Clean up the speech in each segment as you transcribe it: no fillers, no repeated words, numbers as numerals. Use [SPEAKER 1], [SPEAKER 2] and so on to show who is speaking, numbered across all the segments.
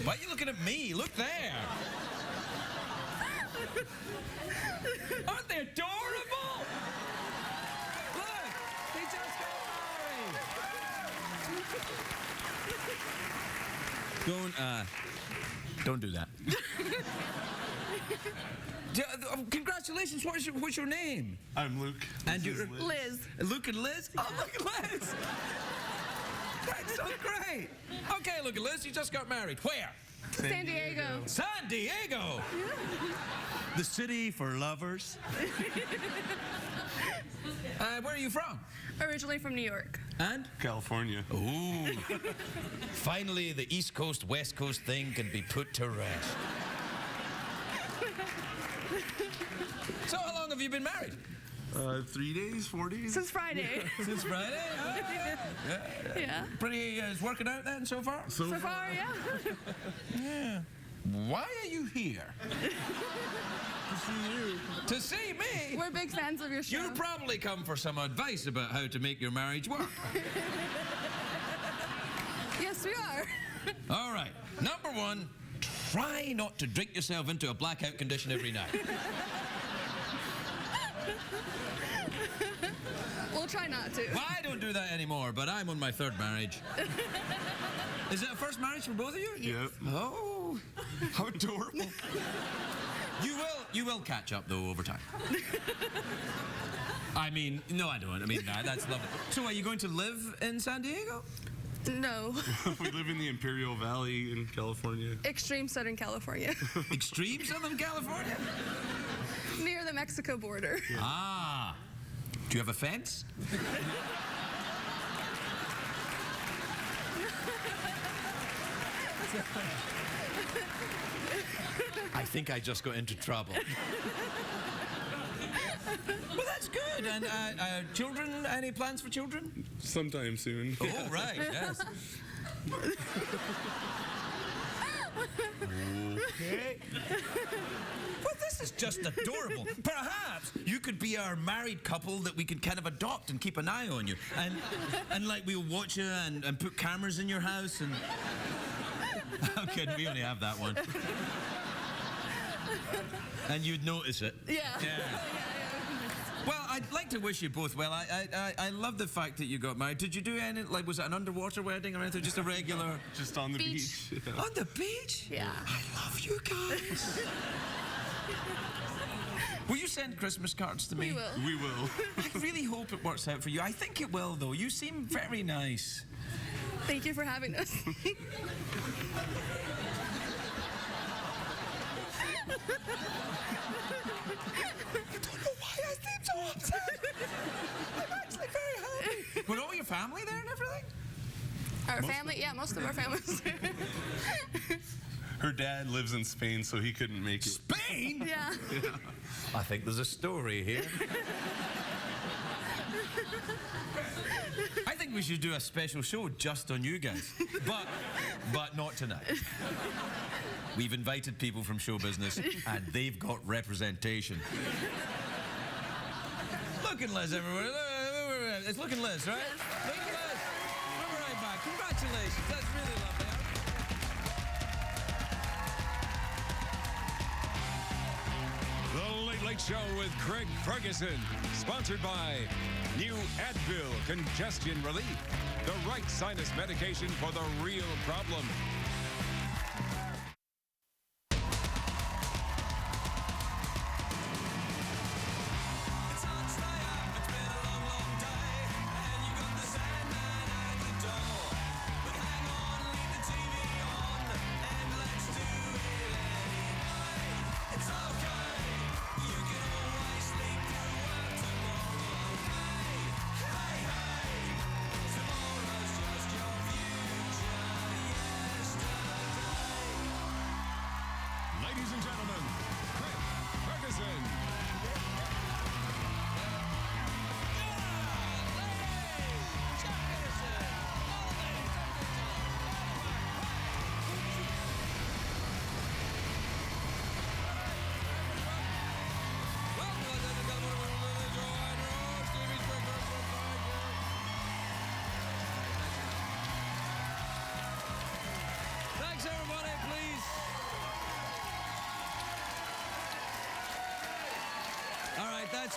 [SPEAKER 1] Why are you looking at me? Look there. Aren't they adorable? Look, they just got married. Don't do that. Congratulations. What's your name?
[SPEAKER 2] I'm Luke.
[SPEAKER 1] And you're
[SPEAKER 3] Liz.
[SPEAKER 1] Luke and Liz? Oh, look at Liz. That's so great. Okay, look at Liz. You just got married. Where?
[SPEAKER 3] San Diego.
[SPEAKER 1] San Diego. The city for lovers. Where are you from?
[SPEAKER 3] Originally from New York.
[SPEAKER 1] And?
[SPEAKER 2] California.
[SPEAKER 1] Ooh. Finally, the East Coast, West Coast thing can be put to rest. So how long have you been married?
[SPEAKER 2] 3 days, 4 days?
[SPEAKER 3] Since Friday.
[SPEAKER 1] Since Friday?
[SPEAKER 3] Yeah.
[SPEAKER 1] Pretty, it's working out then so far?
[SPEAKER 3] So far, yeah.
[SPEAKER 1] Yeah. Why are you here?
[SPEAKER 2] To see you.
[SPEAKER 1] To see me?
[SPEAKER 3] We're big fans of your show.
[SPEAKER 1] You probably come for some advice about how to make your marriage work.
[SPEAKER 3] Yes, we are.
[SPEAKER 1] All right. Number one, try not to drink yourself into a blackout condition every night.
[SPEAKER 3] We'll try not to.
[SPEAKER 1] Well, I don't do that anymore, but I'm on my third marriage. Is it a first marriage for both of you?
[SPEAKER 2] Yep.
[SPEAKER 1] Oh, how adorable. You will catch up, though, over time. I mean, no, I don't. I mean, that's lovely. So are you going to live in San Diego?
[SPEAKER 3] No.
[SPEAKER 2] We live in the Imperial Valley in California.
[SPEAKER 3] Extreme Southern California.
[SPEAKER 1] Extreme Southern California?
[SPEAKER 3] Near the Mexico border.
[SPEAKER 2] Yeah.
[SPEAKER 1] Ah. Do you have a fence? I think I just got into trouble. Well, that's good. And children, any plans for children?
[SPEAKER 2] Sometime soon.
[SPEAKER 1] Oh, right, yes. Okay. Well, this is just adorable. Perhaps you could be our married couple that we could kind of adopt and keep an eye on you. And like, we'll watch you and put cameras in your house and... Okay, we only have that one. And you'd notice it.
[SPEAKER 3] Yeah.
[SPEAKER 1] Well, I'd like to wish you both well. I love the fact that you got married. Did you do any, like, was it an underwater wedding or anything? Just a regular...
[SPEAKER 2] Just on the
[SPEAKER 3] Beach.
[SPEAKER 2] beach. Yeah.
[SPEAKER 1] On the beach?
[SPEAKER 3] Yeah.
[SPEAKER 1] I love you guys. Will you send Christmas cards to me?
[SPEAKER 3] We will.
[SPEAKER 2] We will.
[SPEAKER 1] I really hope it works out for you. I think it will, though. You seem very nice.
[SPEAKER 3] Thank you for having us.
[SPEAKER 1] I don't know why I seem so upset. I'm actually very happy. Were all your family there and everything?
[SPEAKER 3] Our family, yeah, most of our families.
[SPEAKER 2] Her dad lives in Spain, so he couldn't make it.
[SPEAKER 1] Spain?
[SPEAKER 3] Yeah.
[SPEAKER 1] I think there's a story here. I think we should do a special show just on you guys. But not tonight. We've invited people from show business, and they've got representation. Look at Liz, everyone. It's looking Liz, right? Look at Liz. Come right back. Congratulations. That's really lovely.
[SPEAKER 4] The Late Late Show with Craig Ferguson. Sponsored by New Advil Congestion Relief. The right sinus medication for the real problem.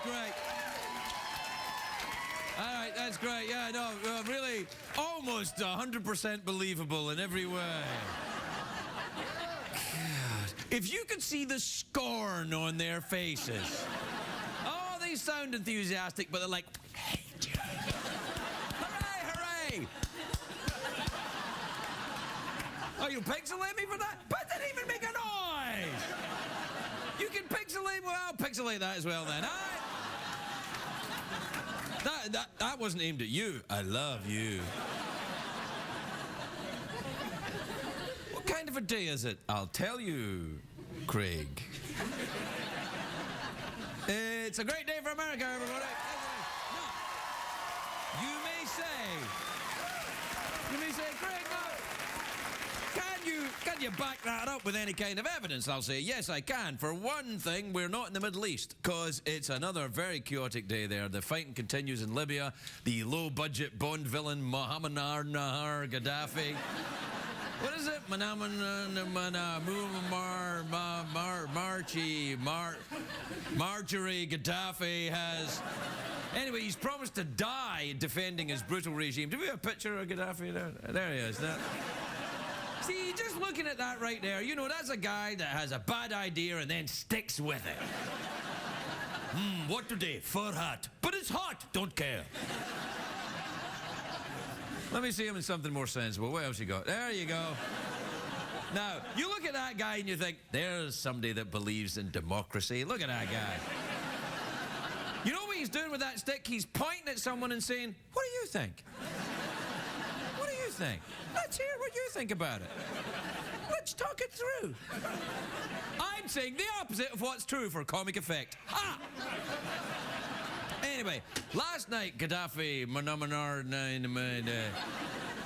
[SPEAKER 1] that's great. All right, that's great. Yeah, no, really, almost 100% believable in every way. God. If you could see the scorn on their faces. Oh, they sound enthusiastic, but they're like, hate you. Hooray, hooray. Oh, you pixelate me for that? But they didn't even make a noise. You can pixelate, well, I'll pixelate that as well then. All right. That wasn't aimed at you. I love you. What kind of a day is it? I'll tell you, Craig. It's a great day for America, everybody. No. You may say, Craig, no. Can you back that up with any kind of evidence? I'll say, yes, I can. For one thing, we're not in the Middle East, because it's another very chaotic day there. The fighting continues in Libya. The low-budget Bond villain, Muammar Gaddafi. What is it? Marjorie Gaddafi has... Anyway, he's promised to die defending his brutal regime. Do we have a picture of Gaddafi there? There he is. See, just looking at that right there, you know, that's a guy that has a bad idea and then sticks with it. What today? Fur hat. But it's hot. Don't care. Let me see him in something more sensible. What else you got? There you go. Now, you look at that guy and you think, there's somebody that believes in democracy. Look at that guy. You know what he's doing with that stick? He's pointing at someone and saying, what do you think? What do you think? Let's hear what you think about it. Let's talk it through. I'm saying the opposite of what's true for comic effect. Ha! Anyway, last night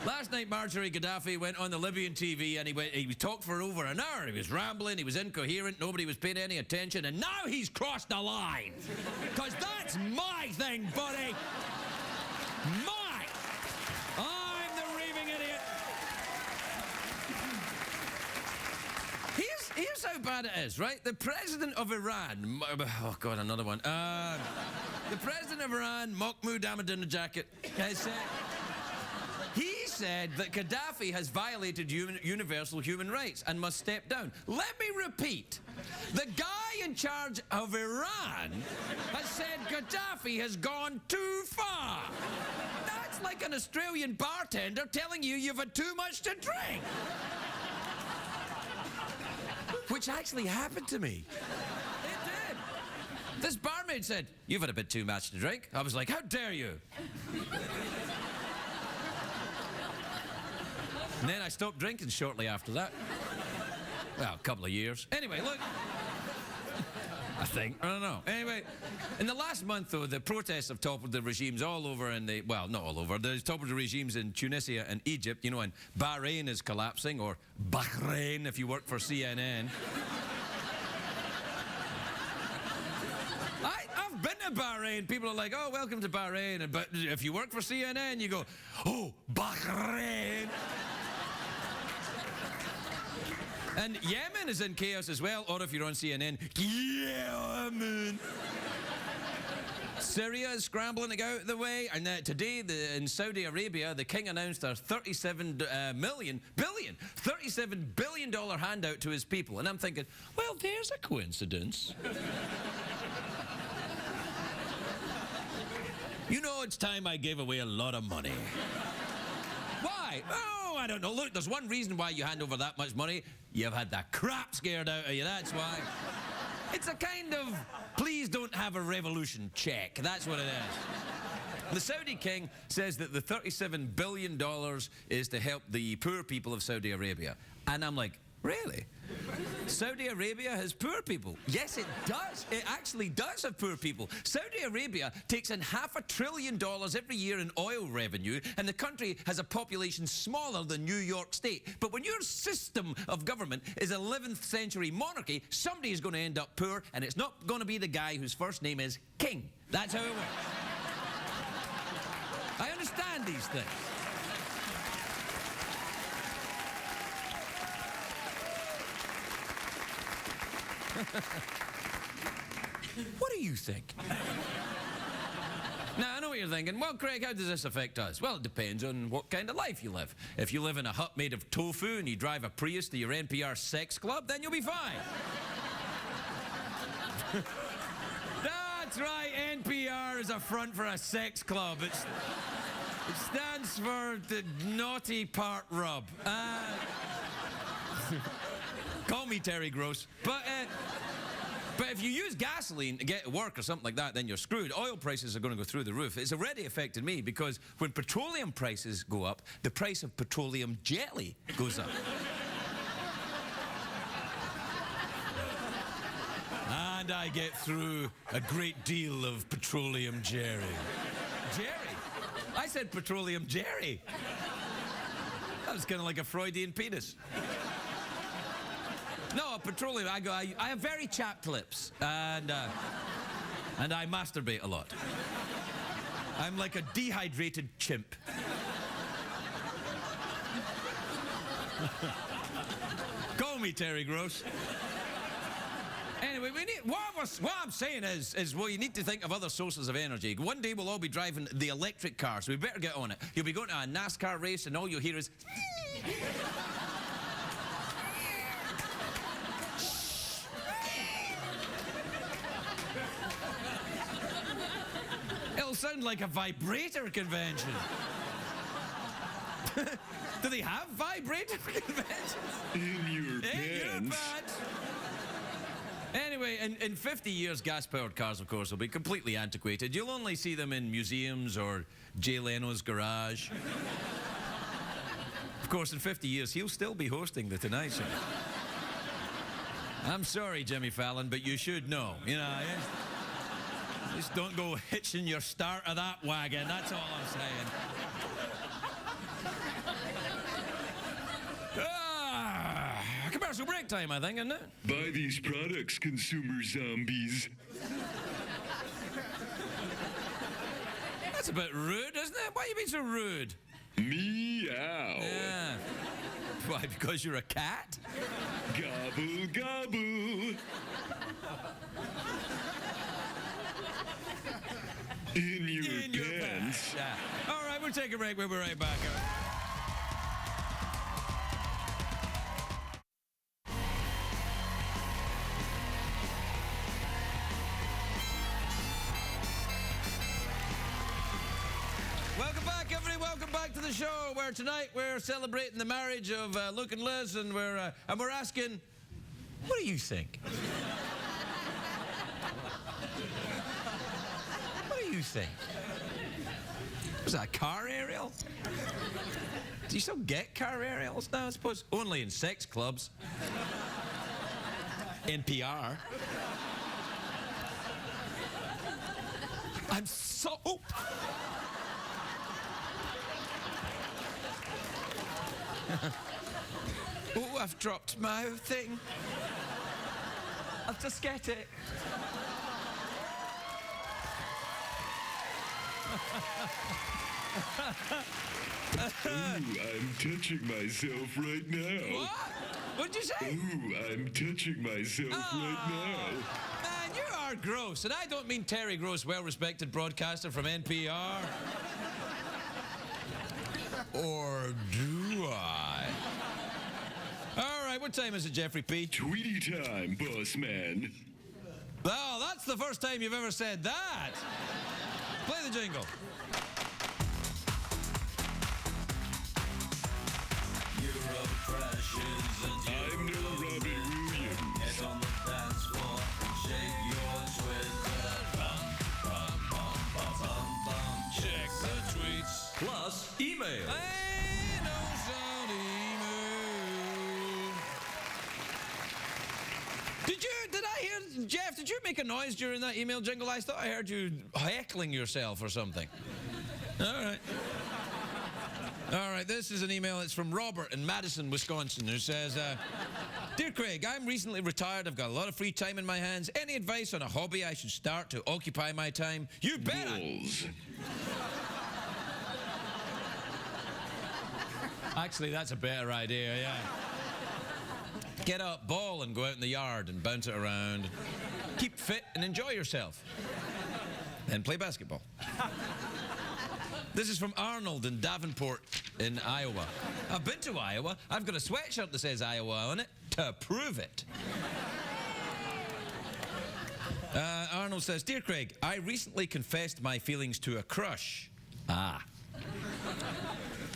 [SPEAKER 1] last night Marjorie Gaddafi went on the Libyan TV and he talked for over an hour. He was rambling, he was incoherent, nobody was paying any attention, and now he's crossed the line. Because that's my thing, buddy. Mine. I'm the raving idiot. Here's how bad it is, right? The president of Iran, oh God, another one. The president of Iran, Mahmoud Ahmadinejad, he said that Gaddafi has violated universal human rights and must step down. Let me repeat. The guy in charge of Iran has said Gaddafi has gone too far. That's like an Australian bartender telling you you've had too much to drink. Which actually happened to me. It did. This barmaid said, you've had a bit too much to drink. I was like, how dare you? And then I stopped drinking shortly after that. Well, a couple of years. Anyway, look. I think. I don't know. Anyway, in the last month, though, the protests have toppled the regimes all over well, not all over. They've toppled the regimes in Tunisia and Egypt, you know, and Bahrain is collapsing, or Bahrain if you work for CNN. I've been to Bahrain. People are like, oh, welcome to Bahrain. But if you work for CNN, you go, oh, Bahrain. And Yemen is in chaos as well, or if you're on CNN, Yemen. Syria is scrambling to get out of the way, and today in Saudi Arabia, the king announced a $37 billion handout to his people. And I'm thinking, well, there's a coincidence. You know, it's time I gave away a lot of money. Why? Oh, I don't know. Look, there's one reason why you hand over that much money. You've had the crap scared out of you, that's why. It's a kind of, please don't have a revolution check. That's what it is. The Saudi king says that the $37 billion is to help the poor people of Saudi Arabia. And I'm like, really? Saudi Arabia has poor people. Yes, it does. It actually does have poor people. Saudi Arabia takes in $500 billion every year in oil revenue, and the country has a population smaller than New York State. But when your system of government is 11th century monarchy, somebody is going to end up poor, and it's not going to be the guy whose first name is King. That's how it works. I understand these things.
[SPEAKER 5] What do you think? Now, I know what you're thinking. Well, Craig, how does this affect us? Well, it depends on what kind of life you live. If you live in a hut made of tofu and you drive a Prius to your NPR sex club, then you'll be fine. That's right, NPR is a front for a sex club. It stands for the naughty part rub. Call me Terry Gross. But if you use gasoline to get to work or something like that, then you're screwed. Oil prices are going to go through the roof. It's already affected me because when petroleum prices go up, the price of petroleum jelly goes up. And I get through a great deal of petroleum jerry. Jerry? I said petroleum jerry. That was kind of like a Freudian penis. No, petroleum, I have very chapped lips, and I masturbate a lot. I'm like a dehydrated chimp. Call me Terry Gross. Anyway, what I'm saying is, well, you need to think of other sources of energy. One day we'll all be driving the electric car, so we better get on it. You'll be going to a NASCAR race, and all you'll hear is... It'll sound like a vibrator convention. Do they have vibrator conventions?
[SPEAKER 6] In your pants.
[SPEAKER 5] Anyway, in 50 years, gas-powered cars, of course, will be completely antiquated. You'll only see them in museums or Jay Leno's garage. Of course, in 50 years, he'll still be hosting the Tonight Show. I'm sorry, Jimmy Fallon, but you should know. You know, just don't go hitching your start of that wagon. That's all I'm saying. Commercial break time, I think, isn't it?
[SPEAKER 6] Buy these products, consumer zombies.
[SPEAKER 5] That's a bit rude, isn't it? Why are you being so rude?
[SPEAKER 6] Meow.
[SPEAKER 5] Yeah. Why, because you're a cat?
[SPEAKER 6] Gobble, gobble. In your pants.
[SPEAKER 5] Yeah. All right, we'll take a break. We'll be right back. Welcome back, everybody. Welcome back to the show, where tonight we're celebrating the marriage of Luke and Liz, and we're asking, what do you think? What do you think? Was that a car aerial? Do you still get car aerials now? I suppose only in sex clubs. NPR. I'm so... Oh. Oh, I've dropped my thing. I'll just get it.
[SPEAKER 6] Ooh, I'm touching myself right now.
[SPEAKER 5] What? What'd you say?
[SPEAKER 6] Ooh, I'm touching myself right now.
[SPEAKER 5] Man, you are gross. And I don't mean Terry Gross, well-respected broadcaster from NPR. Or do I? All right, what time is it, Jeffrey P?
[SPEAKER 6] Tweety time, boss man.
[SPEAKER 5] Oh, that's the first time you've ever said that. Play the jingle.
[SPEAKER 6] I'm no Robbie Williams.
[SPEAKER 1] Get on the dance floor, shake your Twitter.
[SPEAKER 5] Check the tweets.
[SPEAKER 1] Plus email.
[SPEAKER 5] Ain't no sound email. Did I hear, Jeff, did you make a noise during that email jingle? I thought I heard you heckling yourself or something. All right. All right, this is an email. It's from Robert in Madison, Wisconsin, who says, Dear Craig, I'm recently retired. I've got a lot of free time in my hands. Any advice on a hobby I should start to occupy my time? You bet.
[SPEAKER 6] Balls.
[SPEAKER 5] Actually, that's a better idea, yeah. Get a ball and go out in the yard and bounce it around. Keep fit and enjoy yourself. Then play basketball. This is from Arnold in Davenport in Iowa. I've been to Iowa. I've got a sweatshirt that says Iowa on it to prove it. Arnold says, Dear Craig, I recently confessed my feelings to a crush.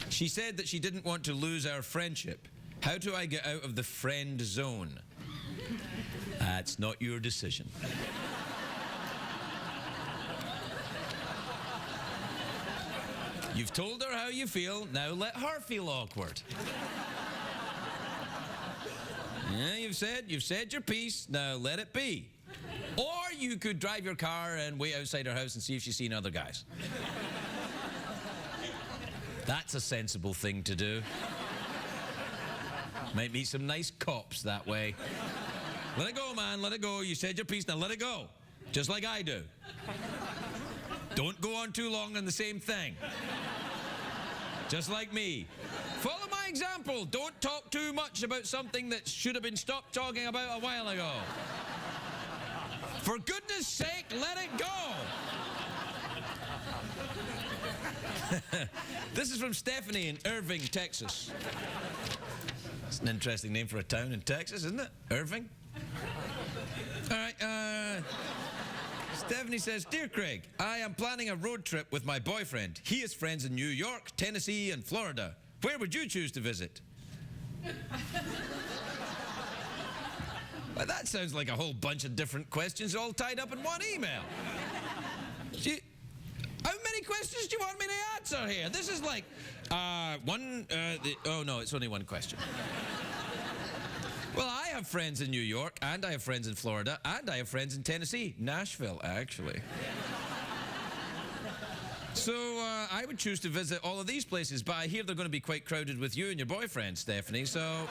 [SPEAKER 5] She said that she didn't want to lose our friendship. How do I get out of the friend zone? That's not your decision. You've told her how you feel, now let her feel awkward. Yeah, you've said your piece, now let it be. Or you could drive your car and wait outside her house and see if she's seen other guys. That's a sensible thing to do. Might meet some nice cops that way. Let it go, man, let it go. You said your piece, now let it go. Just like I do. Don't go on too long on the same thing. Just like me. Follow my example. Don't talk too much about something that should have been stopped talking about a while ago. For goodness sake, let it go. This is from Stephanie in Irving, Texas. It's an interesting name for a town in Texas, isn't it? Irving? All right, Stephanie says, Dear Craig, I am planning a road trip with my boyfriend. He has friends in New York, Tennessee, and Florida. Where would you choose to visit? Well, that sounds like a whole bunch of different questions all tied up in one email. How many questions do you want me to answer here? This is like, oh no, it's only one question. Well, I have friends in New York, and I have friends in Florida, and I have friends in Tennessee. Nashville, actually. So, I would choose to visit all of these places, but I hear they're going to be quite crowded with you and your boyfriend, Stephanie, so...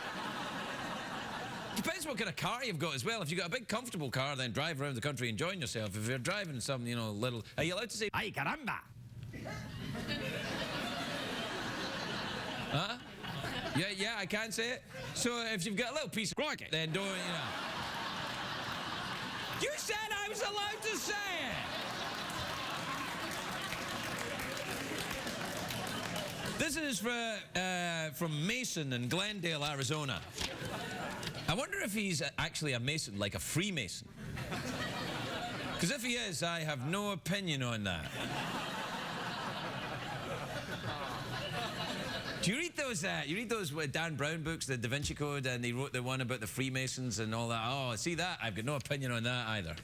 [SPEAKER 5] Depends what kind of car you've got as well. If you've got a big, comfortable car, then drive around the country enjoying yourself. If you're driving some, little... Are you allowed to say, ay, caramba? Huh? Yeah, I can say it. So if you've got a little piece of rocket, then don't, You said I was allowed to say it! This is from Mason in Glendale, Arizona. I wonder if he's actually a Mason, like a Freemason. Because if he is, I have no opinion on that. Do you read those Dan Brown books, the Da Vinci Code, and he wrote the one about the Freemasons and all that? Oh, see that? I've got no opinion on that either.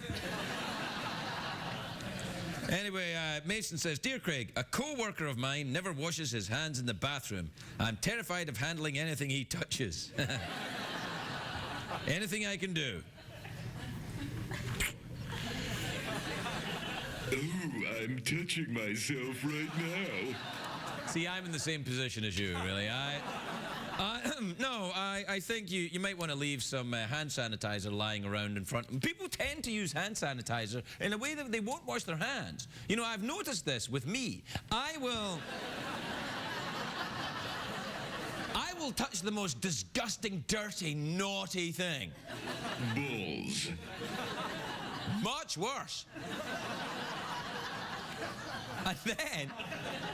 [SPEAKER 5] Anyway, Mason says, Dear Craig, a co-worker of mine never washes his hands in the bathroom. I'm terrified of handling anything he touches. Anything I can do.
[SPEAKER 6] Oh, I'm touching myself right now.
[SPEAKER 5] See, I'm in the same position as you, really. I think you might want to leave some hand sanitizer lying around in front. People tend to use hand sanitizer in a way that they won't wash their hands. I've noticed this with me. I will touch the most disgusting, dirty, naughty thing.
[SPEAKER 6] Balls.
[SPEAKER 5] Much worse.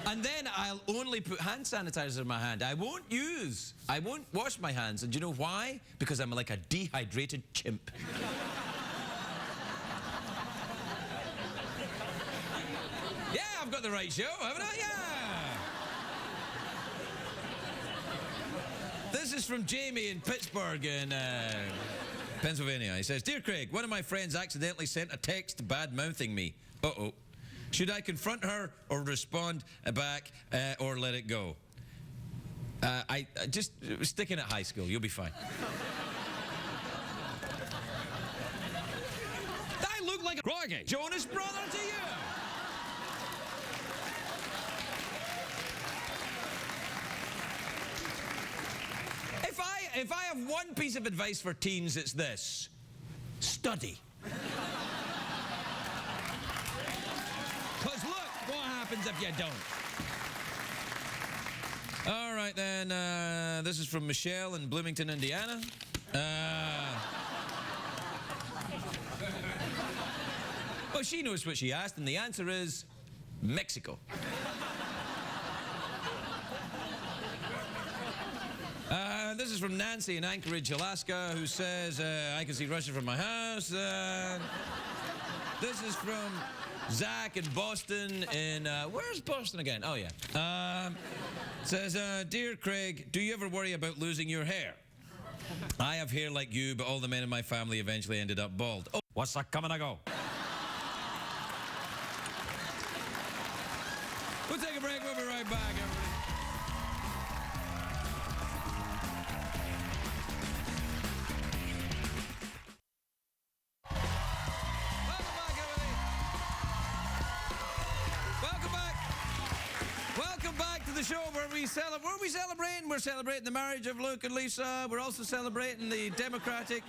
[SPEAKER 5] And then I'll only put hand sanitizer in my hand. I won't wash my hands. And do you know why? Because I'm like a dehydrated chimp. Yeah, I've got the right show, haven't I? Yeah. This is from Jamie in Pittsburgh in Pennsylvania. He says, Dear Craig, one of my friends accidentally sent a text bad-mouthing me. Uh-oh. Should I confront her or respond back or let it go? I just stick in at high school. You'll be fine. I look like a Rocky Jonas brother to you. If I have one piece of advice for teens, it's this. Study. Because look what happens if you don't. All right, then. This is from McHale in Bloomington, Indiana. Well, she knows what she asked, and the answer is Mexico. This is from Nancy in Anchorage, Alaska, who says, I can see Russia from my house. This is from Zach in Boston in, where's Boston again? Oh, yeah. Says, Dear Craig, do you ever worry about losing your hair? I have hair like you, but all the men in my family eventually ended up bald. Oh, what's that coming and go? We'll take a break. We'll be right back, everybody. Welcome back to the show where we celebrate. What are we celebrating? We're celebrating the marriage of Luke and Lisa. We're also celebrating the democratic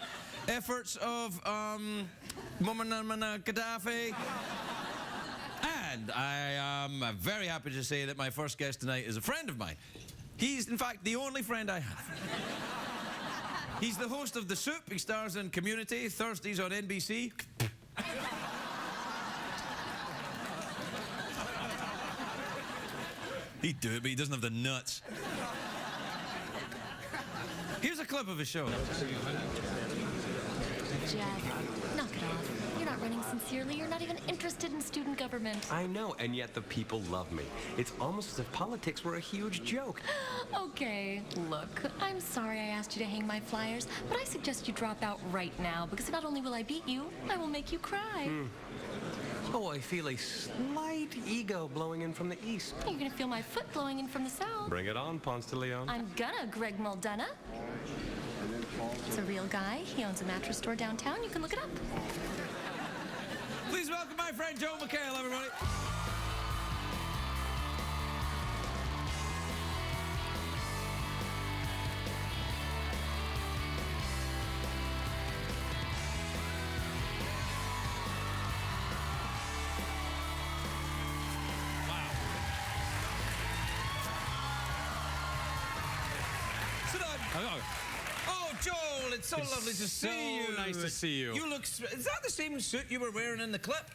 [SPEAKER 5] efforts of Gaddafi. And I am very happy to say that my first guest tonight is a friend of mine. He's, in fact, the only friend I have. He's the host of The Soup. He stars in Community, Thursdays on NBC. He'd do it, but he doesn't have the nuts. Here's a clip of his show.
[SPEAKER 7] Jack, knock it off. You're not running sincerely. You're not even interested in student government.
[SPEAKER 8] I know, and yet the people love me. It's almost as if politics were a huge joke.
[SPEAKER 7] Okay, look, I'm sorry I asked you to hang my flyers, but I suggest you drop out right now, because not only will I beat you, I will make you cry.
[SPEAKER 8] Oh, I feel a slight ego blowing in from the east.
[SPEAKER 7] You're gonna feel my foot blowing in from the south.
[SPEAKER 8] Bring it on, Ponce de Leon.
[SPEAKER 7] I'm gonna, Greg Muldoona. It's a real guy. He owns a mattress store downtown. You can look it up.
[SPEAKER 5] Please welcome my friend Joe McHale, everybody. Oh, Joel, it's so lovely to see you.
[SPEAKER 9] Nice to see you.
[SPEAKER 5] You look... Is that the same suit you were wearing in the clip?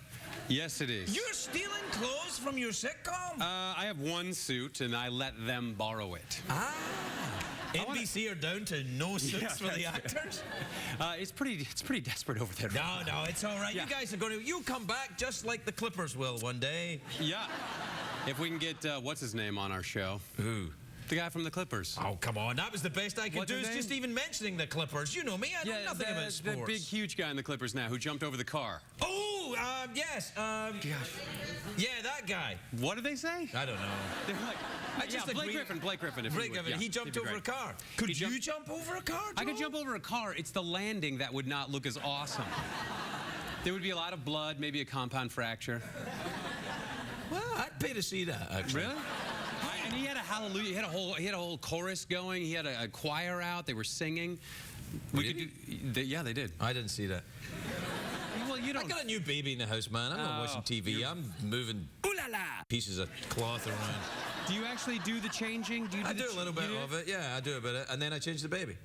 [SPEAKER 9] Yes, it is.
[SPEAKER 5] You're stealing clothes from your sitcom?
[SPEAKER 9] I have one suit, and I let them borrow it.
[SPEAKER 5] Ah. NBC are down to no suits for the actors?
[SPEAKER 9] It's pretty desperate over there.
[SPEAKER 5] No, it's all right.
[SPEAKER 9] Yeah.
[SPEAKER 5] You guys are going to... You'll come back just like the Clippers will one day.
[SPEAKER 9] Yeah. If we can get, what's his name on our show?
[SPEAKER 5] Who?
[SPEAKER 9] The guy from the Clippers.
[SPEAKER 5] Oh, come on. That was the best I could
[SPEAKER 9] What's
[SPEAKER 5] do,
[SPEAKER 9] his
[SPEAKER 5] is
[SPEAKER 9] name?
[SPEAKER 5] just even mentioning the Clippers. You know me, I know nothing about sports.
[SPEAKER 9] The big, huge guy in the Clippers now who jumped over the car.
[SPEAKER 5] Oh, yes. Yeah, that guy.
[SPEAKER 9] What did they say?
[SPEAKER 5] I don't know.
[SPEAKER 9] They're like,
[SPEAKER 5] I just
[SPEAKER 9] Blake
[SPEAKER 5] agree-
[SPEAKER 9] Griffin. Blake Griffin. If
[SPEAKER 5] Blake
[SPEAKER 9] you would.
[SPEAKER 5] Griffin,
[SPEAKER 9] Yeah,
[SPEAKER 5] he jumped
[SPEAKER 9] he'd be
[SPEAKER 5] over a
[SPEAKER 9] great.
[SPEAKER 5] car. Could
[SPEAKER 9] He
[SPEAKER 5] you jump over a car, Joel?
[SPEAKER 9] I could jump over a car. It's the landing that would not look as awesome. There would be a lot of blood, maybe a compound fracture.
[SPEAKER 5] Well, I'd pay to see that, actually.
[SPEAKER 9] Really? And he had a hallelujah. He had a whole chorus going. He had a choir out. They were singing.
[SPEAKER 5] Really?
[SPEAKER 9] Yeah, they did.
[SPEAKER 5] I didn't see that.
[SPEAKER 9] Well, you
[SPEAKER 5] I
[SPEAKER 9] don't.
[SPEAKER 5] got a new baby in the house, man. I'm not watching TV. I'm moving pieces of cloth around.
[SPEAKER 9] Do you actually do the changing?
[SPEAKER 5] I do a little bit of it. Yeah, I do a bit, and then I change the baby.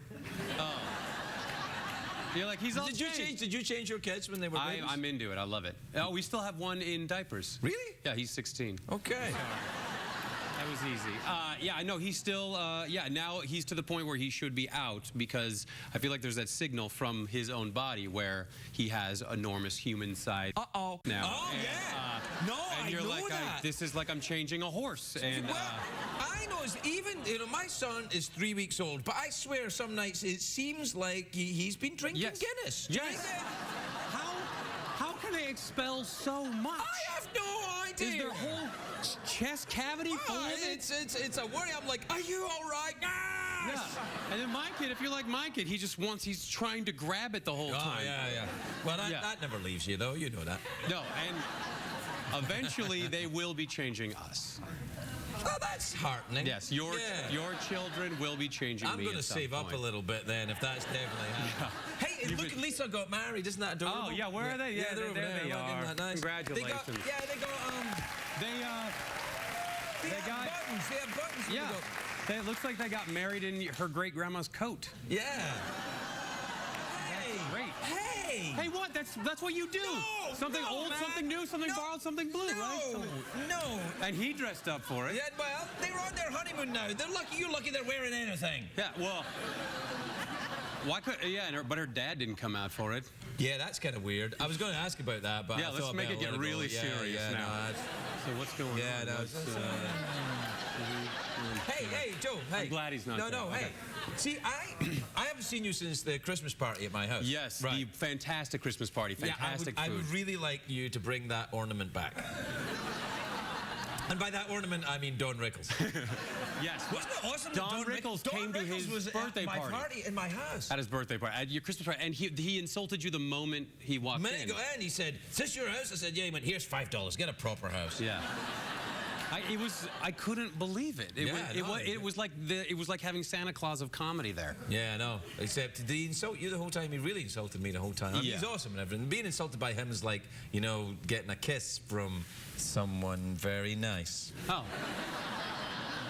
[SPEAKER 9] You're like, he's all
[SPEAKER 5] Did you change your kids when they were babies?
[SPEAKER 9] I'm into it. I love it. Oh, we still have one in diapers.
[SPEAKER 5] Really?
[SPEAKER 9] Yeah, he's 16.
[SPEAKER 5] Okay.
[SPEAKER 9] That was easy. Yeah, I know he's still, now he's to the point where he should be out because I feel like there's that signal from his own body where he has enormous human side.
[SPEAKER 5] Uh-oh.
[SPEAKER 9] Now.
[SPEAKER 5] Oh,
[SPEAKER 9] And,
[SPEAKER 5] yeah. No,
[SPEAKER 9] and you're
[SPEAKER 5] I know
[SPEAKER 9] like,
[SPEAKER 5] that.
[SPEAKER 9] this is like I'm changing a horse. And
[SPEAKER 5] Well, I know, even, my son is 3 weeks old, but I swear some nights it seems like he's been drinking
[SPEAKER 9] Yes.
[SPEAKER 5] Guinness. Do you
[SPEAKER 9] Yes.
[SPEAKER 5] think that-
[SPEAKER 9] how can they expel so much?
[SPEAKER 5] I have no idea.
[SPEAKER 9] Is their whole chest cavity full of it?
[SPEAKER 5] It's a worry. I'm like, are you all right? Yes!
[SPEAKER 9] Yeah. And then my kid, if you're like my kid, he's trying to grab it the whole time.
[SPEAKER 5] Oh, yeah. Well, that never leaves you, though. You know that.
[SPEAKER 9] No, and eventually they will be changing us.
[SPEAKER 5] Oh, that's heartening.
[SPEAKER 9] Yes, your children will be changing me.
[SPEAKER 5] I'm going to
[SPEAKER 9] at some
[SPEAKER 5] save up
[SPEAKER 9] point.
[SPEAKER 5] a little bit then, if that's definitely happening. Hey,
[SPEAKER 9] You've
[SPEAKER 5] look,
[SPEAKER 9] been-
[SPEAKER 5] Lisa got married. Isn't that adorable?
[SPEAKER 9] Oh, yeah, where are they? Yeah,
[SPEAKER 5] they're over
[SPEAKER 9] there
[SPEAKER 5] there.
[SPEAKER 9] they
[SPEAKER 5] Look, isn't
[SPEAKER 9] are.
[SPEAKER 5] that nice?
[SPEAKER 9] Congratulations.
[SPEAKER 5] They got
[SPEAKER 9] They got-
[SPEAKER 5] buttons. They have buttons.
[SPEAKER 9] Yeah. It looks like they got married in her great grandma's coat.
[SPEAKER 5] Yeah.
[SPEAKER 1] Hey!
[SPEAKER 9] Hey, what? That's what you do.
[SPEAKER 1] No,
[SPEAKER 9] something
[SPEAKER 1] no,
[SPEAKER 9] old,
[SPEAKER 1] man.
[SPEAKER 9] something new, something borrowed, something blue, right?
[SPEAKER 1] No.
[SPEAKER 9] And he dressed up for it.
[SPEAKER 1] Yeah, well, they're on their honeymoon now. They're lucky. You're lucky they're wearing anything.
[SPEAKER 9] Yeah, well, why could? Yeah, but her dad didn't come out for it.
[SPEAKER 1] Yeah, that's kind of weird. I was going to ask about that, but
[SPEAKER 9] Yeah,
[SPEAKER 1] I
[SPEAKER 9] let's
[SPEAKER 1] thought
[SPEAKER 9] make
[SPEAKER 1] I'd
[SPEAKER 9] it get
[SPEAKER 1] let
[SPEAKER 9] really
[SPEAKER 1] go.
[SPEAKER 9] serious
[SPEAKER 1] yeah,
[SPEAKER 9] now.
[SPEAKER 1] No,
[SPEAKER 9] So what's going
[SPEAKER 1] yeah,
[SPEAKER 9] on?
[SPEAKER 1] no. Hey, Joe. Hey.
[SPEAKER 9] I'm glad he's not
[SPEAKER 1] No,
[SPEAKER 9] there.
[SPEAKER 1] no. Hey.
[SPEAKER 9] Okay.
[SPEAKER 1] See, I haven't seen you since the Christmas party at my house.
[SPEAKER 9] Yes,
[SPEAKER 1] right.
[SPEAKER 9] the fantastic Christmas party, fantastic
[SPEAKER 1] I
[SPEAKER 9] food.
[SPEAKER 1] would really like you to bring that ornament back. And by that ornament, I mean Don Rickles.
[SPEAKER 9] Yes.
[SPEAKER 1] Wasn't it awesome?
[SPEAKER 9] Don Rickles came to his
[SPEAKER 1] was
[SPEAKER 9] birthday
[SPEAKER 1] at my
[SPEAKER 9] party.
[SPEAKER 1] in my house.
[SPEAKER 9] At his birthday party, at your Christmas party, and he insulted you the moment he walked
[SPEAKER 1] A minute
[SPEAKER 9] in.
[SPEAKER 1] ago, and he said, "Is this your house?" I said, "Yeah." He went, "Here's $5. Get a proper house."
[SPEAKER 9] Yeah. I couldn't believe it. It was like having Santa Claus of comedy there.
[SPEAKER 1] Yeah, I know. Except, did he insult you the whole time? He really insulted me the whole time. I mean,
[SPEAKER 9] Yeah.
[SPEAKER 1] he's awesome and everything. Being insulted by him is like, you know, getting a kiss from someone very nice.
[SPEAKER 9] Oh.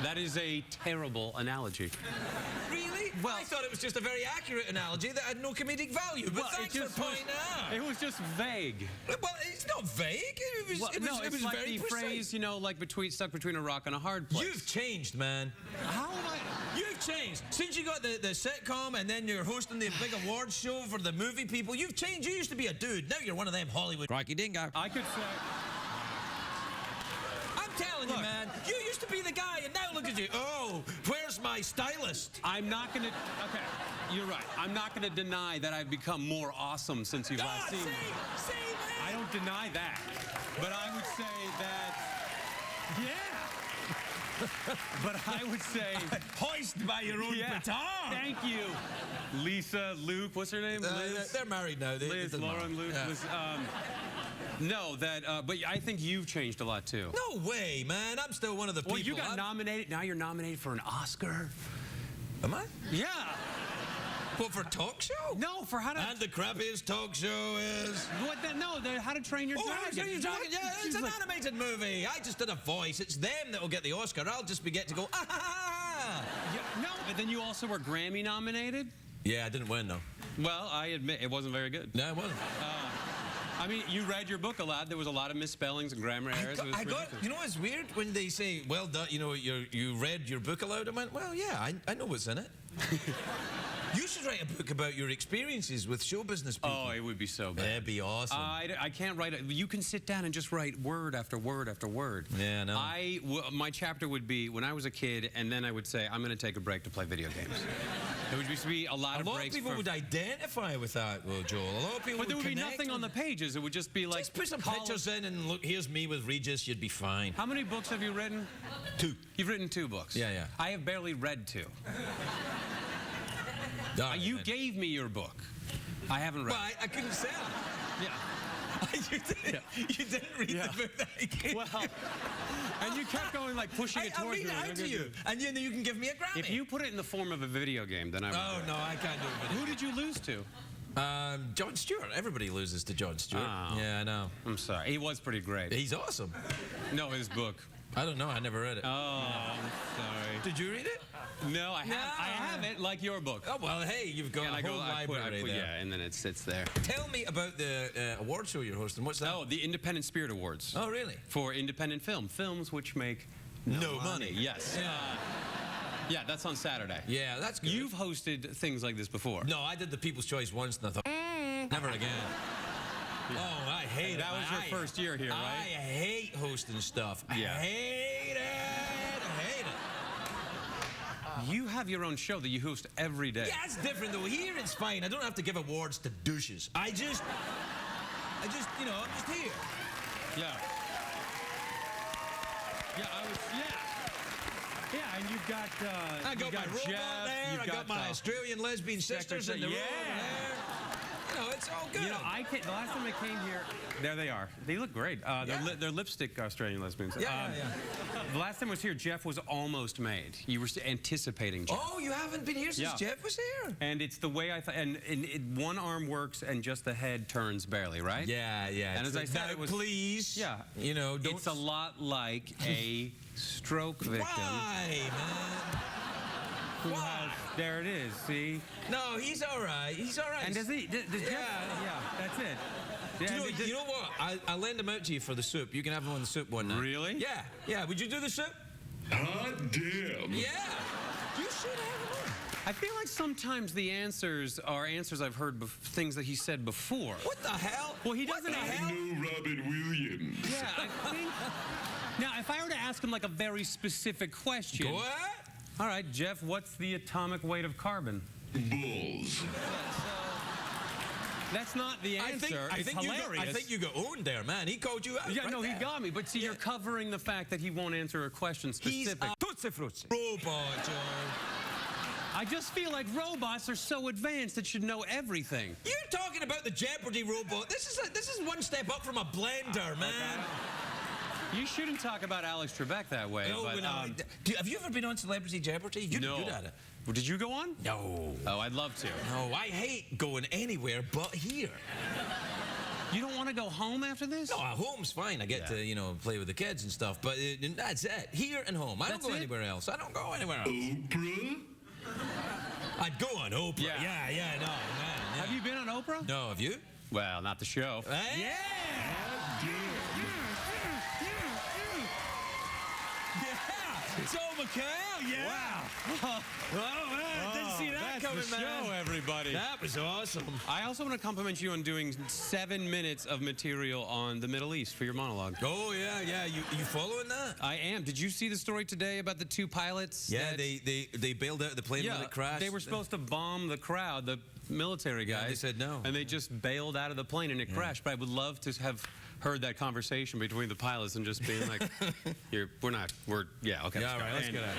[SPEAKER 9] That is a terrible analogy.
[SPEAKER 1] Really?
[SPEAKER 9] Well,
[SPEAKER 1] I thought it was just a very accurate analogy that had no comedic value. But thanks for pointing out.
[SPEAKER 9] It was just vague.
[SPEAKER 1] Well, it's not vague. It was
[SPEAKER 9] like
[SPEAKER 1] very
[SPEAKER 9] the
[SPEAKER 1] precise.
[SPEAKER 9] phrase, you know, like stuck between a rock and a hard place.
[SPEAKER 1] You've changed, man.
[SPEAKER 9] How am I?
[SPEAKER 1] You've changed. Since you got the sitcom and then you're hosting the big awards show for the movie people, you've changed. You used to be a dude. Now you're one of them Hollywood Rocky Dingo.
[SPEAKER 9] I could say.
[SPEAKER 1] I'm telling you, man. You used to be the guy, and now look at you. Oh, where's my stylist?
[SPEAKER 9] I'm not going to. Okay, you're right. I'm not going to deny that I've become more awesome since you've last seen me.
[SPEAKER 1] See, man.
[SPEAKER 9] I don't deny that. But I would say that. Yeah. But I would say.
[SPEAKER 1] Hoist by your own petard.
[SPEAKER 9] Thank you. Lisa, Luke, what's her name? Liz?
[SPEAKER 1] They're married now.
[SPEAKER 9] Liz, Lauren, Luke.
[SPEAKER 1] Yeah.
[SPEAKER 9] Liz, no, but I think you've changed a lot too.
[SPEAKER 1] No way, man. I'm still one of the people.
[SPEAKER 9] Well, you got nominated. Now you're nominated for an Oscar.
[SPEAKER 1] Am I?
[SPEAKER 9] Yeah.
[SPEAKER 1] What, for talk show?
[SPEAKER 9] No, for how to.
[SPEAKER 1] And the crappiest talk show is.
[SPEAKER 9] What? How to Train Your Dragon.
[SPEAKER 1] How to Train Your Dragon? Yeah, it's an animated movie. I just did a voice. It's them that will get the Oscar. I'll just get to go. Ah, ha, ha.
[SPEAKER 9] Yeah, no, but then you also were Grammy nominated.
[SPEAKER 1] Yeah, I didn't win though.
[SPEAKER 9] Well, I admit it wasn't very good.
[SPEAKER 1] No, it wasn't.
[SPEAKER 9] I mean, you read your book a lot. There was a lot of misspellings and grammar errors.
[SPEAKER 1] You know what's weird? When they say, well done, you know, you read your book aloud, I went, well, yeah, I know what's in it. You should write a book about your experiences with show business people.
[SPEAKER 9] Oh, it would be so bad.
[SPEAKER 1] That'd be awesome.
[SPEAKER 9] I can't write it. You can sit down and just write word after word after word.
[SPEAKER 1] Yeah, I know.
[SPEAKER 9] My chapter would be when I was a kid, and then I would say, I'm going to take a break to play video games. There would just be a lot of breaks.
[SPEAKER 1] A lot of people would identify with that, well, Joel. A lot of people
[SPEAKER 9] But there would be
[SPEAKER 1] connect
[SPEAKER 9] nothing on the pages. It would just be like...
[SPEAKER 1] Just put some pictures in and look, here's me with Regis, you'd be fine.
[SPEAKER 9] How many books have you written?
[SPEAKER 1] 2.
[SPEAKER 9] You've written 2 books.
[SPEAKER 1] Yeah, yeah.
[SPEAKER 9] I have barely read 2. You gave me your book. I haven't read it.
[SPEAKER 1] I couldn't sell it.
[SPEAKER 9] Yeah.
[SPEAKER 1] You didn't read the book that I gave
[SPEAKER 9] Well, and you kept going like pushing it towards me.
[SPEAKER 1] I'll read it out to you, and then you can give me a Grammy.
[SPEAKER 9] If you put it in the form of a video game, then I would.
[SPEAKER 1] Oh, no, I can't do it.
[SPEAKER 9] Who did you lose to?
[SPEAKER 1] Jon Stewart. Everybody loses to Jon Stewart.
[SPEAKER 9] Oh.
[SPEAKER 1] Yeah, I know.
[SPEAKER 9] I'm sorry. He was pretty great.
[SPEAKER 1] He's awesome.
[SPEAKER 9] No, his book.
[SPEAKER 1] I don't know. I never read it.
[SPEAKER 9] Oh, I'm sorry.
[SPEAKER 1] Did you read it?
[SPEAKER 9] No, I have it like your book.
[SPEAKER 1] Oh, well, hey, you've got a whole library there.
[SPEAKER 9] Yeah, and then it sits there.
[SPEAKER 1] Tell me about the award show you're hosting. What's that?
[SPEAKER 9] Oh, the Independent Spirit Awards.
[SPEAKER 1] Oh, really?
[SPEAKER 9] For independent films which make no money. Yes. Yeah, that's on Saturday.
[SPEAKER 1] Yeah, that's good.
[SPEAKER 9] You've hosted things like this before.
[SPEAKER 1] No, I did the People's Choice once, and I thought, never again. Yeah. Oh, I hate it.
[SPEAKER 9] That was your first year here, right?
[SPEAKER 1] I hate hosting stuff.
[SPEAKER 9] Yeah.
[SPEAKER 1] I hate it. I hate it.
[SPEAKER 9] You have your own show that you host every day.
[SPEAKER 1] Yeah, it's different though. Here it's fine. I don't have to give awards to douches. I just, you know, I'm just here.
[SPEAKER 9] Yeah. Yeah, and you've got
[SPEAKER 1] I got my robot
[SPEAKER 9] Jeff,
[SPEAKER 1] there. I got my Australian lesbian sisters in the room there. You know, it's all good.
[SPEAKER 9] You know, the last time I came here, there they are. They look great. They're lipstick Australian lesbians.
[SPEAKER 1] Yeah.
[SPEAKER 9] The last time I was here, Jeff was almost made. You were anticipating Jeff.
[SPEAKER 1] Oh, you haven't been here since Jeff was here?
[SPEAKER 9] And it's the way I thought. And one arm works and just the head turns barely, right?
[SPEAKER 1] Yeah.
[SPEAKER 9] And as I said, it was...
[SPEAKER 1] Please.
[SPEAKER 9] Yeah.
[SPEAKER 1] You know, don't...
[SPEAKER 9] It's a lot like a stroke victim.
[SPEAKER 1] Why, man?
[SPEAKER 9] who
[SPEAKER 1] What?
[SPEAKER 9] has. There it is. See.
[SPEAKER 1] No, he's all right. He's all right.
[SPEAKER 9] And does he? Does Jeff? Yeah, that's it. Yeah,
[SPEAKER 1] You know what? I'll lend them out to you for the soup. You can have them on the soup one night.
[SPEAKER 9] Really?
[SPEAKER 1] Yeah. Yeah. Would you do the soup?
[SPEAKER 6] Hot damn.
[SPEAKER 1] Yeah. You should have them on.
[SPEAKER 9] I feel like sometimes the answers are answers I've heard things that he said before.
[SPEAKER 1] What the hell?
[SPEAKER 9] Well, he doesn't.
[SPEAKER 6] I know Robin Williams.
[SPEAKER 9] Yeah, I think. Now, if I were to ask him like a very specific question.
[SPEAKER 1] Go ahead.
[SPEAKER 9] All right, Jeff, what's the atomic weight of carbon?
[SPEAKER 6] Balls.
[SPEAKER 9] That's not the answer.
[SPEAKER 1] I
[SPEAKER 9] It's
[SPEAKER 1] think
[SPEAKER 9] hilarious.
[SPEAKER 1] you got owned there, man. He called you out.
[SPEAKER 9] Yeah,
[SPEAKER 1] right
[SPEAKER 9] no, he
[SPEAKER 1] there.
[SPEAKER 9] got me. But see, you're covering the fact that he won't answer a question
[SPEAKER 1] He's
[SPEAKER 9] specific.
[SPEAKER 1] a tootsie-frutti robot, Joe.
[SPEAKER 9] I just feel like robots are so advanced that should know everything.
[SPEAKER 1] You're talking about the Jeopardy robot. This is one step up from a blender, man.
[SPEAKER 9] You shouldn't talk about Alex Trebek that way.
[SPEAKER 1] No,
[SPEAKER 9] but,
[SPEAKER 1] no. Have you ever been on Celebrity Jeopardy? You're
[SPEAKER 9] no.
[SPEAKER 1] good at it.
[SPEAKER 9] Well, did you go on?
[SPEAKER 1] No.
[SPEAKER 9] Oh, I'd love to.
[SPEAKER 1] No, I hate going anywhere but here.
[SPEAKER 9] You don't want to go home after this?
[SPEAKER 1] No, home's fine. I get to, play with the kids and stuff, but that's it. Here and home. I don't go anywhere else. I don't go anywhere else.
[SPEAKER 6] Oprah?
[SPEAKER 1] I'd go on Oprah. Yeah, no, man. Yeah.
[SPEAKER 9] Have you been on Oprah?
[SPEAKER 1] No, have you?
[SPEAKER 9] Well, not the show.
[SPEAKER 1] Hey? Yeah! Joe McHale, yeah! Wow. Oh, man, didn't see that
[SPEAKER 9] That's
[SPEAKER 1] coming,
[SPEAKER 9] the
[SPEAKER 1] man.
[SPEAKER 9] show, everybody.
[SPEAKER 1] That was awesome.
[SPEAKER 9] I also want to compliment you on doing 7 minutes of material on the Middle East for your monologue.
[SPEAKER 1] Oh, yeah. You following that?
[SPEAKER 9] I am. Did you see the story today about the 2 pilots?
[SPEAKER 1] Yeah,
[SPEAKER 9] that-
[SPEAKER 1] they bailed out of the plane when it crashed.
[SPEAKER 9] They were supposed to bomb the crowd, the military guys.
[SPEAKER 1] Yeah, they said no.
[SPEAKER 9] And they just bailed out of the plane and it crashed. But I would love to have heard that conversation between the pilots and just being like, okay,
[SPEAKER 1] Yeah, all right, let's get at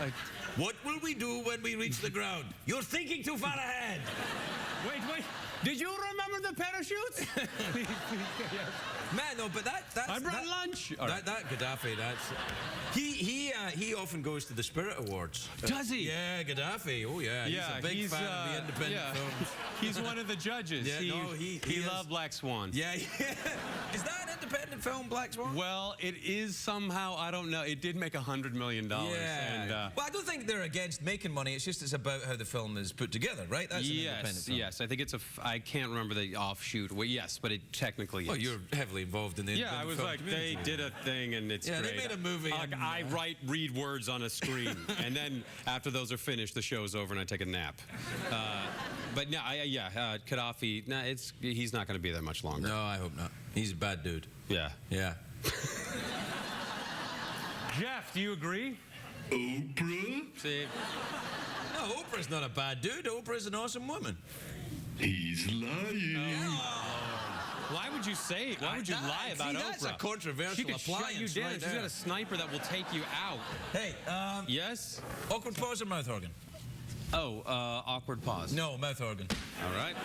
[SPEAKER 1] it. What will we do when we reach the ground? You're thinking too far ahead.
[SPEAKER 9] Wait. Did you remember the parachutes?
[SPEAKER 1] Man, no, but that's...
[SPEAKER 9] I brought lunch.
[SPEAKER 1] That Gaddafi, he often goes to the Spirit Awards.
[SPEAKER 9] Does he?
[SPEAKER 1] Yeah, Gaddafi. Oh, yeah. He's a big fan of the independent films.
[SPEAKER 9] He's one of the judges.
[SPEAKER 1] Yeah, he
[SPEAKER 9] loved Black Swan.
[SPEAKER 1] Yeah. Is that an independent film, Black Swan?
[SPEAKER 9] Well, it is somehow, I don't know. It did make $100 million.
[SPEAKER 1] Yeah.
[SPEAKER 9] And,
[SPEAKER 1] well, I don't think they're against making money. It's about how the film is put together, right? That's an independent film.
[SPEAKER 9] Yes. I think it's I can't remember the offshoot. Well, yes, but it technically is.
[SPEAKER 1] Well, you're heavily involved in the
[SPEAKER 9] Yeah, I was
[SPEAKER 1] film
[SPEAKER 9] like,
[SPEAKER 1] community.
[SPEAKER 9] they did a thing and it's
[SPEAKER 1] Yeah,
[SPEAKER 9] great.
[SPEAKER 1] they made a movie.
[SPEAKER 9] Like,
[SPEAKER 1] and,
[SPEAKER 9] I read words on a screen, and then after those are finished, the show's over and I take a nap. But no, Gaddafi, he's not going to be there much longer.
[SPEAKER 1] No, I hope not. He's a bad dude.
[SPEAKER 9] Yeah.
[SPEAKER 1] Yeah.
[SPEAKER 9] Jeff, do you agree?
[SPEAKER 6] Oprah?
[SPEAKER 9] See,
[SPEAKER 1] No, Oprah's not a bad dude. Oprah's an awesome woman.
[SPEAKER 6] He's lying.
[SPEAKER 9] why would you say it? Why would you lie about Oprah?
[SPEAKER 1] That's a controversial
[SPEAKER 9] She could shut
[SPEAKER 1] appliance
[SPEAKER 9] you down.
[SPEAKER 1] right
[SPEAKER 9] She's
[SPEAKER 1] there.
[SPEAKER 9] got a sniper that will take you out.
[SPEAKER 1] Hey,
[SPEAKER 9] Yes?
[SPEAKER 1] awkward pause or mouth organ?
[SPEAKER 9] Oh, awkward pause.
[SPEAKER 1] No, mouth organ.
[SPEAKER 9] All right.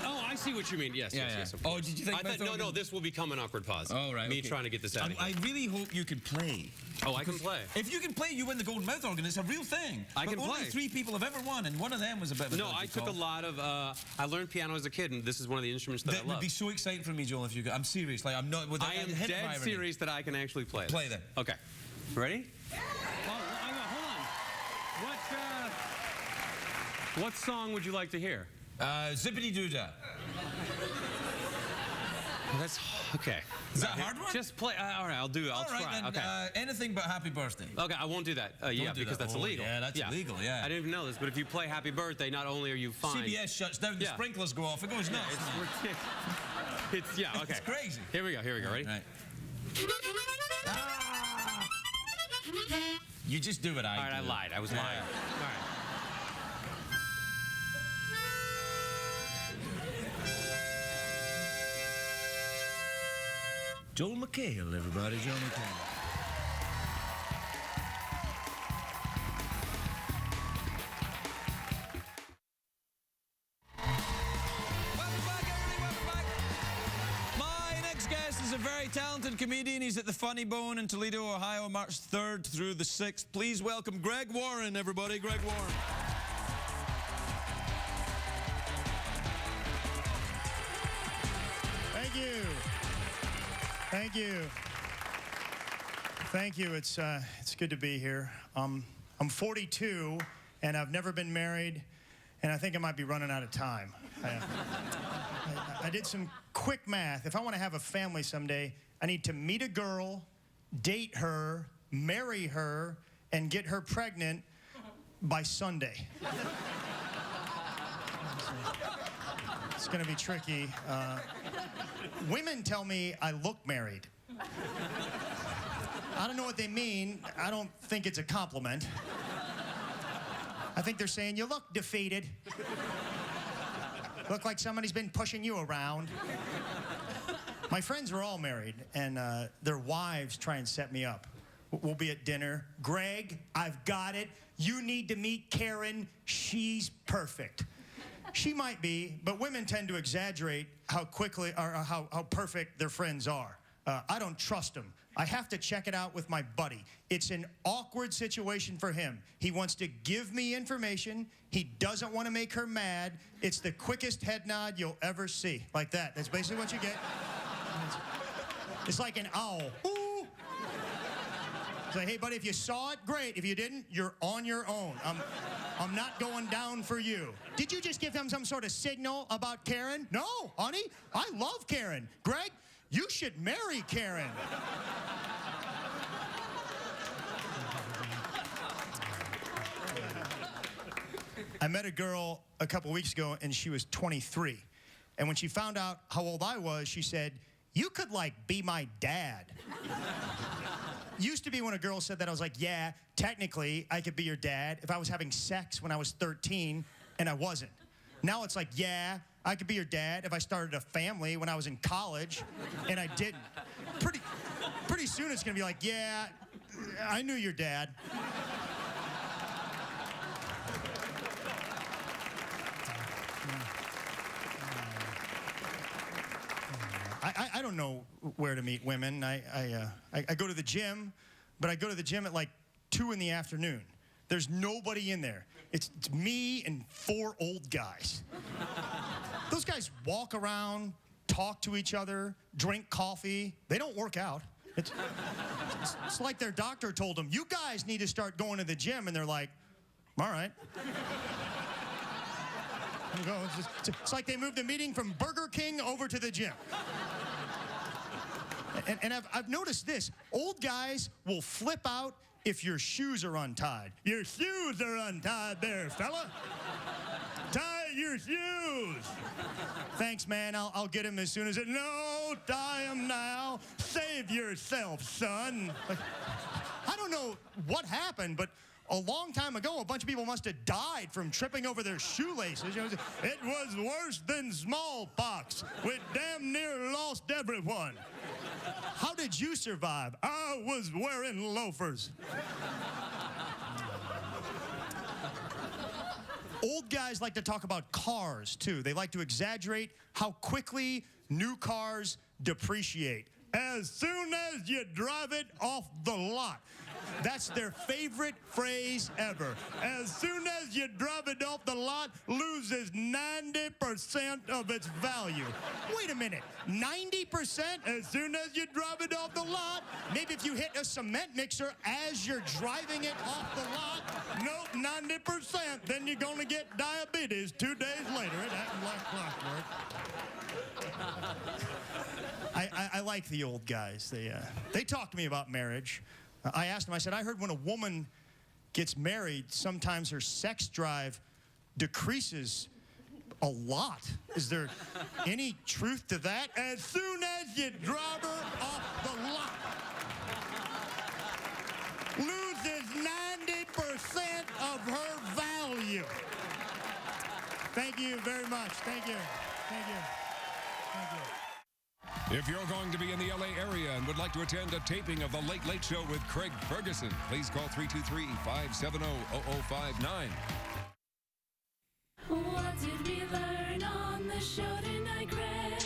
[SPEAKER 9] Oh, I see what you mean. Yes, yes. Of
[SPEAKER 1] Oh,
[SPEAKER 9] course.
[SPEAKER 1] did you think
[SPEAKER 9] I thought,
[SPEAKER 1] mouth organ?
[SPEAKER 9] no, this will become an awkward pause.
[SPEAKER 1] Oh, right.
[SPEAKER 9] Me
[SPEAKER 1] okay.
[SPEAKER 9] trying to get this out of here.
[SPEAKER 1] I really hope you can play.
[SPEAKER 9] Oh, I can play.
[SPEAKER 1] If you can play, you win the golden mouth organ. It's a real thing.
[SPEAKER 9] I can
[SPEAKER 1] Only
[SPEAKER 9] play.
[SPEAKER 1] 3 people have ever won, and one of them was a bit of a
[SPEAKER 9] No,
[SPEAKER 1] dodgy
[SPEAKER 9] I took
[SPEAKER 1] call.
[SPEAKER 9] a lot of. I learned piano as a kid, and this is one of the instruments that I
[SPEAKER 1] That
[SPEAKER 9] love.
[SPEAKER 1] would be so exciting for me, Joel, if you could. I'm serious. Like, I'm not. With
[SPEAKER 9] I am
[SPEAKER 1] a hint of
[SPEAKER 9] dead
[SPEAKER 1] irony.
[SPEAKER 9] serious that I can actually play.
[SPEAKER 1] Play
[SPEAKER 9] this.
[SPEAKER 1] then.
[SPEAKER 9] Okay. Ready? Hold on. What song would you like to hear?
[SPEAKER 1] Zippity doo dah.
[SPEAKER 9] That's okay.
[SPEAKER 1] Is that a hard one?
[SPEAKER 9] Just play. All right, I'll do it. I'll
[SPEAKER 1] All right,
[SPEAKER 9] try.
[SPEAKER 1] then,
[SPEAKER 9] Okay.
[SPEAKER 1] Anything but happy birthday.
[SPEAKER 9] Okay, I won't do that. Yeah,
[SPEAKER 1] do
[SPEAKER 9] because
[SPEAKER 1] that.
[SPEAKER 9] that's
[SPEAKER 1] Oh,
[SPEAKER 9] illegal.
[SPEAKER 1] yeah, that's illegal, yeah.
[SPEAKER 9] I didn't even know this, but if you play Happy Birthday, not only are you fined.
[SPEAKER 1] CBS shuts down, the
[SPEAKER 9] Yeah.
[SPEAKER 1] sprinklers go off, it goes nuts.
[SPEAKER 9] It's yeah. Okay.
[SPEAKER 1] It's crazy.
[SPEAKER 9] Here we go. Ready?
[SPEAKER 1] Right. Ah! You just do what I do.
[SPEAKER 9] All right, I lied. I was lying. All right.
[SPEAKER 1] Joel McHale, everybody, Joel McHale. Welcome back, everybody, welcome back. My next guest is a very talented comedian. He's at the Funny Bone in Toledo, Ohio, March 3rd through the 6th. Please welcome Greg Warren, everybody. Greg Warren.
[SPEAKER 10] Thank you. Thank you. Thank you. It's good to be here. I'm 42, and I've never been married, and I think I might be running out of time. I did some quick math. If I want to have a family someday, I need to meet a girl, date her, marry her, and get her pregnant by Sunday. It's going to be tricky. Women tell me I look married. I don't know what they mean. I don't think it's a compliment. I think they're saying, you look defeated. Look like somebody's been pushing you around. My friends are all married, and their wives try and set me up. We'll be at dinner. Greg, I've got it. You need to meet Karen. She's perfect. She might be, but women tend to exaggerate how quickly or how perfect their friends are. I don't trust them. I have to check it out with my buddy. It's an awkward situation for him. He wants to give me information. He doesn't want to make her mad. It's the quickest head nod you'll ever see. Like that. That's basically what you get. It's like an owl. Ooh. It's like, hey, buddy, if you saw it, great. If you didn't, you're on your own. I'm not going down for you. Did you just give him some sort of signal about Karen? No, honey, I love Karen. Greg, you should marry Karen. I met a girl a couple weeks ago, and she was 23. And when she found out how old I was, she said, you could, like, be my dad. Used to be when a girl said that, I was like, yeah, technically, I could be your dad if I was having sex when I was 13 and I wasn't. Now it's like, yeah, I could be your dad if I started a family when I was in college and I didn't. Pretty soon it's going to be like, yeah, I knew your dad. I don't know where to meet women. I go to the gym, but I go to the gym at like 2 in the afternoon. There's nobody in there. It's me and 4 old guys. Those guys walk around, talk to each other, drink coffee. They don't work out. It's like their doctor told them, you guys need to start going to the gym, and they're like, all right. It's like they moved the meeting from Burger King over to the gym. And I've noticed this. Old guys will flip out if your shoes are untied. Your shoes are untied there, fella. Tie your shoes. Thanks, man. I'll get him as soon as it... No, tie him now. Save yourself, son. I don't know what happened, but a long time ago, a bunch of people must have died from tripping over their shoelaces. It was worse than smallpox. We damn near lost everyone. How did you survive? I was wearing loafers. Old guys like to talk about cars, too. They like to exaggerate how quickly new cars depreciate. As soon as you drive it off the lot. That's their favorite phrase ever. As soon as you drive it off the lot, loses 90% of its value. Wait a minute, 90% as soon as you drive it off the lot? Maybe if you hit a cement mixer as you're driving it off the lot? Nope, 90%. Then you're gonna get diabetes 2 days later. It happened like clockwork. I like the old guys. They talk to me about marriage. I asked him, I said, I heard when a woman gets married, sometimes her sex drive decreases a lot. Is there any truth to that? As soon as you drive her off the lot, loses 90% of her value. Thank you very much. Thank you. Thank you. Thank you.
[SPEAKER 4] If you're going to be in the LA area and would like to attend a taping of The Late Late Show with Craig Ferguson, please call 323-570-0059.
[SPEAKER 11] What did we learn on the show tonight, Craig?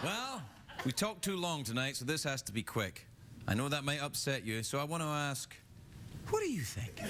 [SPEAKER 5] Well, we talked too long tonight, so this has to be quick. I know that might upset you, so I want to ask, what do you think?